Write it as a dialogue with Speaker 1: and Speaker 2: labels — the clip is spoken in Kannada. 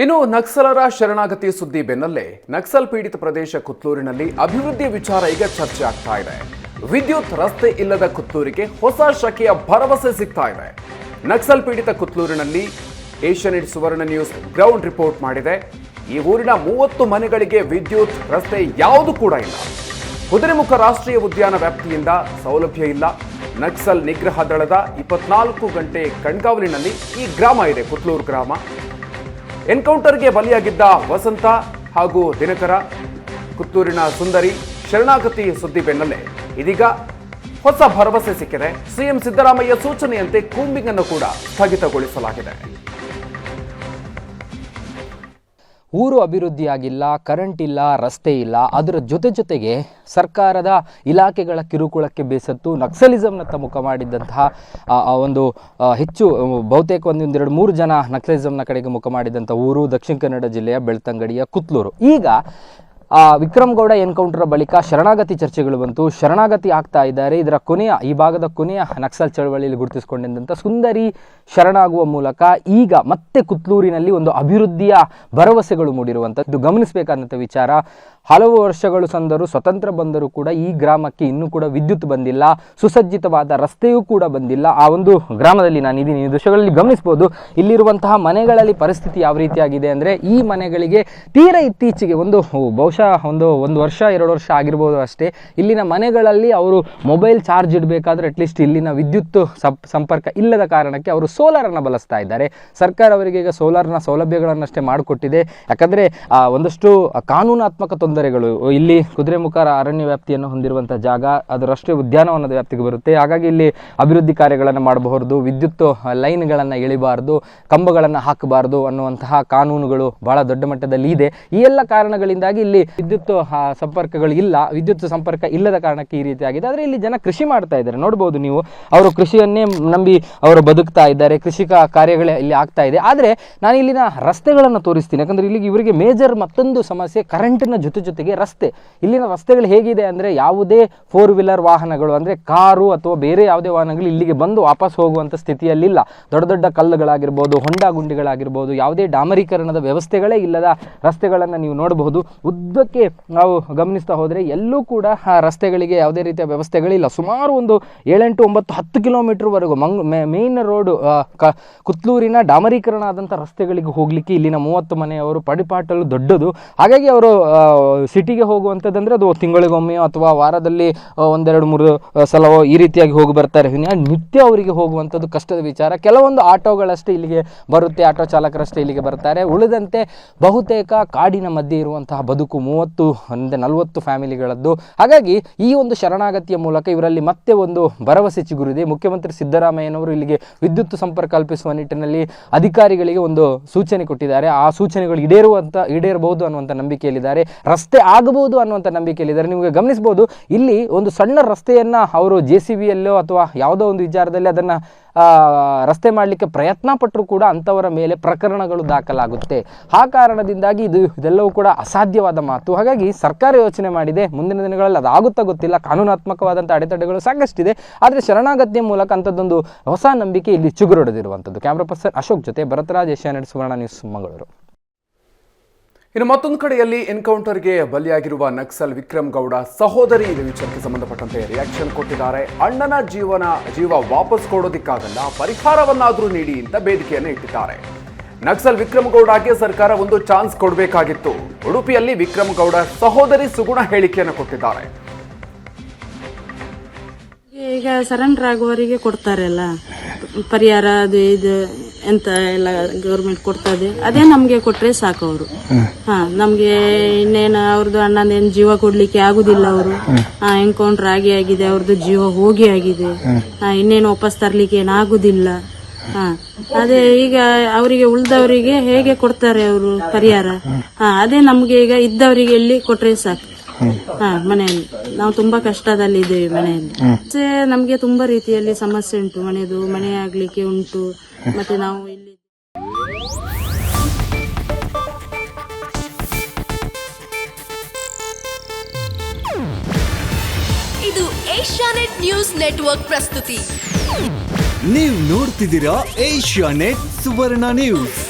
Speaker 1: ಇನ್ನು ನಕ್ಸಲರ ಶರಣಾಗತಿ ಸುದ್ದಿ ಬೆನ್ನಲ್ಲೇ ನಕ್ಸಲ್ ಪೀಡಿತ ಪ್ರದೇಶ ಕುತ್ಲೂರಿನಲ್ಲಿ ಅಭಿವೃದ್ಧಿ ವಿಚಾರ ಈಗ ಚರ್ಚೆ ಆಗ್ತಾ ಇದೆ. ವಿದ್ಯುತ್ ರಸ್ತೆ ಇಲ್ಲದ ಕುತ್ಲೂರಿಗೆ ಹೊಸ ಶಕೆಯ ಭರವಸೆ ಸಿಗ್ತಾ ಇದೆ. ನಕ್ಸಲ್ ಪೀಡಿತ ಕುತ್ಲೂರಿನಲ್ಲಿ ಏಷ್ಯಾನೆಟ್ ಸುವರ್ಣ ನ್ಯೂಸ್ ಗ್ರೌಂಡ್ ರಿಪೋರ್ಟ್ ಮಾಡಿದೆ. ಈ ಊರಿನ 30 ಮನೆಗಳಿಗೆ ವಿದ್ಯುತ್ ರಸ್ತೆ ಯಾವುದು ಕೂಡ ಇಲ್ಲ. ಕುದುರೆಮುಖ ರಾಷ್ಟ್ರೀಯ ಉದ್ಯಾನ ವ್ಯಾಪ್ತಿಯಿಂದ ಸೌಲಭ್ಯ ಇಲ್ಲ. ನಕ್ಸಲ್ ನಿಗ್ರಹ ದಳದ 24 ಗಂಟೆ ಕಣ್ಗಾವಲಿನಲ್ಲಿ ಈ ಗ್ರಾಮ ಇದೆ, ಕುತ್ಲೂರು ಗ್ರಾಮ. ಎನ್ಕೌಂಟರ್ಗೆ ಬಲಿಯಾಗಿದ್ದ ವಸಂತ ಹಾಗೂ ದಿನಕರ, ಕುತ್ತೂರಿನ ಸುಂದರಿ ಶರಣಾಗತಿ ಸುದ್ದಿ ಬೆನ್ನಲ್ಲೇ ಇದೀಗ ಹೊಸ ಭರವಸೆ ಸಿಕ್ಕಿದೆ. ಸಿಎಂ ಸಿದ್ದರಾಮಯ್ಯ ಸೂಚನೆಯಂತೆ ಕೂಂಬಿಂಗ್ ಅನ್ನು ಕೂಡ ಸ್ಥಗಿತಗೊಳಿಸಲಾಗಿದೆ.
Speaker 2: ಊರು ಅಭಿವೃದ್ಧಿಯಾಗಿಲ್ಲ, ಕರೆಂಟ್ ಇಲ್ಲ, ರಸ್ತೆ ಇಲ್ಲ. ಅದರ ಜೊತೆಗೆ ಸರ್ಕಾರದ ಇಲಾಖೆಗಳ ಕಿರುಕುಳಕ್ಕೆ ಬೇಸತ್ತು ನಕ್ಸಲಿಸಂನತ್ತ ಮುಖ ಮಾಡಿದ್ದಂತಹ ಒಂದು ಹೆಚ್ಚು ಬಹುತೇಕ 1-2-3 ಜನ ನಕ್ಸಲಿಸಂನ ಕಡೆಗೆ ಮುಖ ಮಾಡಿದಂಥ ಊರು ದಕ್ಷಿಣ ಕನ್ನಡ ಜಿಲ್ಲೆಯ ಬೆಳ್ತಂಗಡಿಯ ಕುತ್ಲೂರು. ಈಗ ವಿಕ್ರಮ್ ಗೌಡ ಎನ್ಕೌಂಟರ್ ಬಳಿಕ ಶರಣಾಗತಿ ಚರ್ಚೆಗಳು ಬಂತು. ಶರಣಾಗತಿ ಆಗ್ತಾ ಇದ್ದಾರೆ. ಇದರ ಈ ಭಾಗದ ಕೊನೆಯ ನಕ್ಸಲ್ ಚಳವಳಿಯಲ್ಲಿ ಗುರುತಿಸಿಕೊಂಡಿದ್ದಂಥ ಸುಂದರಿ ಶರಣಾಗುವ ಮೂಲಕ ಈಗ ಮತ್ತೆ ಕುತ್ಲೂರಿನಲ್ಲಿ ಒಂದು ಅಭಿವೃದ್ಧಿಯ ಭರವಸೆಗಳು ಮೂಡಿರುವಂಥದ್ದು ಗಮನಿಸಬೇಕಾದಂಥ ವಿಚಾರ. ಹಲವು ವರ್ಷಗಳು ಸಂದರೂ ಸ್ವತಂತ್ರ ಬಂದರೂ ಕೂಡ ಈ ಗ್ರಾಮಕ್ಕೆ ಇನ್ನೂ ಕೂಡ ವಿದ್ಯುತ್ ಬಂದಿಲ್ಲ, ಸುಸಜ್ಜಿತವಾದ ರಸ್ತೆಯೂ ಕೂಡ ಬಂದಿಲ್ಲ. ಆ ಒಂದು ಗ್ರಾಮದಲ್ಲಿ ನಾನು ಇದೀನಿ, ಈ ದೃಶ್ಯಗಳಲ್ಲಿ ಗಮನಿಸಬಹುದು. ಇಲ್ಲಿರುವಂತಹ ಮನೆಗಳಲ್ಲಿ ಪರಿಸ್ಥಿತಿ ಯಾವ ರೀತಿಯಾಗಿದೆ ಅಂದರೆ, ಈ ಮನೆಗಳಿಗೆ ತೀರಾ ಇತ್ತೀಚೆಗೆ ಬಹುಶಃ ಒಂದು ವರ್ಷ 2 ವರ್ಷ ಆಗಿರ್ಬೋದು ಅಷ್ಟೇ, ಇಲ್ಲಿನ ಮನೆಗಳಲ್ಲಿ ಅವರು ಮೊಬೈಲ್ ಚಾರ್ಜ್ ಇಡಬೇಕಾದ್ರೆ ಅಟ್ಲೀಸ್ಟ್ ಇಲ್ಲಿನ ವಿದ್ಯುತ್ ಸಂಪರ್ಕ ಇಲ್ಲದ ಕಾರಣಕ್ಕೆ ಅವರು ಸೋಲಾರನ್ನು ಬಳಸ್ತಾ ಇದ್ದಾರೆ. ಸರ್ಕಾರ ಅವರಿಗೆ ಈಗ ಸೋಲಾರ್ನ ಸೌಲಭ್ಯಗಳನ್ನಷ್ಟೇ ಮಾಡಿಕೊಟ್ಟಿದೆ. ಯಾಕಂದರೆ ಒಂದಷ್ಟು ಕಾನೂನಾತ್ಮಕ ತೊಂದರೆಗಳು ಇಲ್ಲಿ ಕುದುರೆಮುಖ ಅರಣ್ಯ ವ್ಯಾಪ್ತಿಯನ್ನು ಹೊಂದಿರುವಂಥ ಜಾಗ ಅದು ರಾಷ್ಟ್ರೀಯ ಉದ್ಯಾನವನದ ವ್ಯಾಪ್ತಿಗೆ ಬರುತ್ತೆ. ಹಾಗಾಗಿ ಇಲ್ಲಿ ಅಭಿವೃದ್ಧಿ ಕಾರ್ಯಗಳನ್ನು ಮಾಡಬಹುದು, ವಿದ್ಯುತ್ ಲೈನ್ಗಳನ್ನು ಎಳಿಬಾರ್ದು, ಕಂಬಗಳನ್ನು ಹಾಕಬಾರ್ದು ಅನ್ನುವಂತಹ ಕಾನೂನುಗಳು ಬಹಳ ದೊಡ್ಡ ಮಟ್ಟದಲ್ಲಿ ಇದೆ. ಈ ಎಲ್ಲ ಕಾರಣಗಳಿಂದಾಗಿ ಇಲ್ಲಿ ವಿದ್ಯುತ್ ಸಂಪರ್ಕಗಳು ಇಲ್ಲ. ವಿದ್ಯುತ್ ಸಂಪರ್ಕ ಇಲ್ಲದ ಕಾರಣಕ್ಕೆ ಈ ರೀತಿಯಾಗಿದೆ. ಆದರೆ ಇಲ್ಲಿ ಜನ ಕೃಷಿ ಮಾಡ್ತಾ ಇದ್ದಾರೆ, ನೋಡ್ಬೋದು ನೀವು. ಅವರು ಕೃಷಿಯನ್ನೇ ನಂಬಿ ಅವರು ಬದುಕ್ತಾ ಇದ್ದಾರೆ, ಕೃಷಿಕ ಕಾರ್ಯಗಳೇ ಇಲ್ಲಿ ಆಗ್ತಾ ಇದೆ. ಆದರೆ ನಾನು ಇಲ್ಲಿನ ರಸ್ತೆಗಳನ್ನು ತೋರಿಸ್ತೀನಿ. ಯಾಕಂದರೆ ಇಲ್ಲಿಗೆ ಇವರಿಗೆ ಮೇಜರ್ ಮತ್ತೊಂದು ಸಮಸ್ಯೆ ಕರೆಂಟಿನ ಜೊತೆಗೆ ರಸ್ತೆ. ಇಲ್ಲಿನ ರಸ್ತೆಗಳು ಹೇಗಿದೆ ಅಂದರೆ, ಯಾವುದೇ 4 ವೀಲರ್ ವಾಹನಗಳು ಅಂದರೆ ಕಾರು ಅಥವಾ ಬೇರೆ ಯಾವುದೇ ವಾಹನಗಳು ಇಲ್ಲಿಗೆ ಬಂದು ವಾಪಸ್ ಹೋಗುವಂಥ ಸ್ಥಿತಿಯಲ್ಲಿಲ್ಲ. ದೊಡ್ಡ ದೊಡ್ಡ ಕಲ್ಲುಗಳಾಗಿರ್ಬೋದು, ಹೊಂಡ ಗುಂಡಿಗಳಾಗಿರ್ಬೋದು, ಯಾವುದೇ ಡಾಮರೀಕರಣದ ವ್ಯವಸ್ಥೆಗಳೇ ಇಲ್ಲದ ರಸ್ತೆಗಳನ್ನು ನೀವು ನೋಡಬಹುದು. ಉದ್ದಕ್ಕೆ ನಾವು ಗಮನಿಸ್ತಾ ಹೋದರೆ ಎಲ್ಲೂ ಕೂಡ ರಸ್ತೆಗಳಿಗೆ ಯಾವುದೇ ರೀತಿಯ ವ್ಯವಸ್ಥೆಗಳಿಲ್ಲ. ಸುಮಾರು 7-8-9-10 ಕಿಲೋಮೀಟರ್ವರೆಗೂ ಮೇನ್ ರೋಡು ಕುತ್ಲೂರಿನ ಡಾಮರೀಕರಣ ಆದಂಥ ರಸ್ತೆಗಳಿಗೆ ಹೋಗಲಿಕ್ಕೆ ಇಲ್ಲಿನ 30 ಮನೆಯವರು ಪಡಿಪಾಟಲು ದೊಡ್ಡದು. ಹಾಗಾಗಿ ಅವರು ಸಿಟಿಗೆ ಹೋಗುವಂಥದ್ದಂದರೆ ಅದು ತಿಂಗಳಿಗೊಮ್ಮೆಯೋ ಅಥವಾ ವಾರದಲ್ಲಿ 1-2-3 ಸಲವೋ ಈ ರೀತಿಯಾಗಿ ಹೋಗಿ ಬರ್ತಾರೆ. ನಿತ್ಯ ಅವರಿಗೆ ಹೋಗುವಂಥದ್ದು ಕಷ್ಟದ ವಿಚಾರ. ಕೆಲವೊಂದು ಆಟೋಗಳಷ್ಟೇ ಇಲ್ಲಿಗೆ ಬರುತ್ತೆ, ಆಟೋ ಚಾಲಕರಷ್ಟೇ ಇಲ್ಲಿಗೆ ಬರ್ತಾರೆ. ಉಳಿದಂತೆ ಬಹುತೇಕ ಕಾಡಿನ ಮಧ್ಯೆ ಇರುವಂತಹ ಬದುಕು 30-40 ಫ್ಯಾಮಿಲಿಗಳದ್ದು. ಹಾಗಾಗಿ ಈ ಒಂದು ಶರಣಾಗತಿಯ ಮೂಲಕ ಇವರಲ್ಲಿ ಮತ್ತೆ ಒಂದು ಭರವಸೆ ಚಿಗುರಿದೆ. ಮುಖ್ಯಮಂತ್ರಿ ಸಿದ್ದರಾಮಯ್ಯನವರು ಇಲ್ಲಿಗೆ ವಿದ್ಯುತ್ ಸಂಪರ್ಕ ಕಲ್ಪಿಸುವ ನಿಟ್ಟಿನಲ್ಲಿ ಅಧಿಕಾರಿಗಳಿಗೆ ಒಂದು ಸೂಚನೆ ಕೊಟ್ಟಿದ್ದಾರೆ. ಆ ಸೂಚನೆಗಳು ಈಡೇರಬಹುದು ಅನ್ನುವಂಥ ನಂಬಿಕೆಯಲ್ಲಿದ್ದಾರೆ. ರಸ್ತೆ ಆಗಬಹುದು ಅನ್ನುವಂಥ ನಂಬಿಕೆಯಲ್ಲಿದ್ದಾರೆ. ನಿಮಗೆ ಗಮನಿಸಬಹುದು, ಇಲ್ಲಿ ಒಂದು ಸಣ್ಣ ರಸ್ತೆಯನ್ನು ಅವರು JCBಯಲ್ಲೋ ಅಥವಾ ಯಾವುದೋ ಒಂದು ವಿಚಾರದಲ್ಲಿ ಅದನ್ನು ರಸ್ತೆ ಮಾಡಲಿಕ್ಕೆ ಪ್ರಯತ್ನ ಪಟ್ಟರೂ ಕೂಡ ಅಂಥವರ ಮೇಲೆ ಪ್ರಕರಣಗಳು ದಾಖಲಾಗುತ್ತೆ. ಆ ಕಾರಣದಿಂದಾಗಿ ಇದೆಲ್ಲವೂ ಕೂಡ ಅಸಾಧ್ಯವಾದ ಮಾತು. ಹಾಗಾಗಿ ಸರ್ಕಾರ ಯೋಚನೆ ಮಾಡಿದೆ, ಮುಂದಿನ ದಿನಗಳಲ್ಲಿ ಅದಾಗುತ್ತಾ ಗೊತ್ತಿಲ್ಲ. ಕಾನೂನಾತ್ಮಕವಾದಂಥ ಅಡೆತಡೆಗಳು ಸಾಕಷ್ಟಿದೆ. ಆದರೆ ಶರಣಾಗತಿಯ ಮೂಲಕ ಅಂಥದ್ದೊಂದು ಹೊಸ ನಂಬಿಕೆ ಇಲ್ಲಿ ಚಿಗುರೊಡೆದಿರುವಂಥದ್ದು. ಕ್ಯಾಮ್ರಾ ಪರ್ಸನ್ ಅಶೋಕ್ ಜೊತೆ ಭರತರಾಜ್, ಏಷ್ಯಾನೆಟ್ ಸುವರ್ಣ ನ್ಯೂಸ್, ಮಂಗಳೂರು.
Speaker 1: ಇನ್ನು ಮತ್ತೊಂದು ಕಡೆಯಲ್ಲಿ ಎನ್ಕೌಂಟರ್ಗೆ ಬಲಿಯಾಗಿರುವ ನಕ್ಸಲ್ ವಿಕ್ರಮ್ ಗೌಡ ಸಹೋದರಿ ಈ ವಿಚಾರಕ್ಕೆ ಸಂಬಂಧಪಟ್ಟಂತೆ ರಿಯಾಕ್ಷನ್ ಕೊಟ್ಟಿದ್ದಾರೆ. ಅಣ್ಣನ ಜೀವ ವಾಪಸ್ ಕೊಡೋದಿಕ್ಕಾಗಲ್ಲ, ಪರಿಹಾರವನ್ನಾದರೂ ನೀಡಿ ಅಂತ ಬೇಡಿಕೆಯನ್ನು ಇಟ್ಟಿದ್ದಾರೆ. ನಕ್ಸಲ್ ವಿಕ್ರಮ್ ಗೌಡಗೆ ಸರ್ಕಾರ ಒಂದು ಚಾನ್ಸ್ ಕೊಡಬೇಕಾಗಿತ್ತು. ಉಡುಪಿಯಲ್ಲಿ ವಿಕ್ರಮ್ ಗೌಡ ಸಹೋದರಿ ಸುಗುಣ ಹೇಳಿಕೆಯನ್ನು ಕೊಟ್ಟಿದ್ದಾರೆ.
Speaker 3: ಈಗ ಸರೆಂಡರ್ ಆಗುವವರಿಗೆ ಕೊಡ್ತಾರಲ್ಲ ಪರಿಹಾರ, ಅದು ಇದು ಎಂತ ಎಲ್ಲ ಗೌರ್ಮೆಂಟ್ ಕೊಡ್ತದೆ, ಅದೇ ನಮ್ಗೆ ಕೊಟ್ರೆ ಸಾಕು ಅವರು. ನಮ್ಗೆ ಇನ್ನೇನು ಅವ್ರದ್ದು ಅಣ್ಣನೇನು ಜೀವ ಕೊಡ್ಲಿಕ್ಕೆ ಆಗುದಿಲ್ಲ. ಅವರು ಎನ್ಕೌಂಟರ್ ಆಗಿದೆ, ಅವ್ರದ್ದು ಜೀವ ಹೋಗಿ ಆಗಿದೆ. ಇನ್ನೇನು ವಾಪಸ್ ತರ್ಲಿಕ್ಕೆ ಏನಾಗುದಿಲ್ಲ. ಅದೇ ಈಗ ಅವರಿಗೆ ಉಳ್ದವರಿಗೆ ಹೇಗೆ ಕೊಡ್ತಾರೆ ಅವರು ಪರಿಹಾರ? ಅದೇ ನಮ್ಗೆ ಈಗ ಇದ್ದವರಿಗೆ ಎಲ್ಲಿ ಕೊಟ್ರೆ ಸಾಕು. ಮನೆಯಲ್ಲಿ ನಾವು ತುಂಬಾ ಕಷ್ಟದಲ್ಲಿದ್ದೇವೆ. ಮನೆಯಲ್ಲಿ ನಮ್ಗೆ ತುಂಬಾ ರೀತಿಯಲ್ಲಿ ಸಮಸ್ಯೆ ಉಂಟು. ಮನೆ ಆಗ್ಲಿಕ್ಕೆ ಉಂಟು. ಮತ್ತೆ ನಾವು ಇಲ್ಲಿ
Speaker 4: ಇದು ಏಷ್ಯಾನೆಟ್ ನ್ಯೂಸ್ ನೆಟ್ವರ್ಕ್ ಪ್ರಸ್ತುತಿ.
Speaker 5: ನೀವು ನೋಡ್ತಿದ್ದೀರಾ ಏಷ್ಯಾನೆಟ್ ಸುವರ್ಣ ನ್ಯೂಸ್.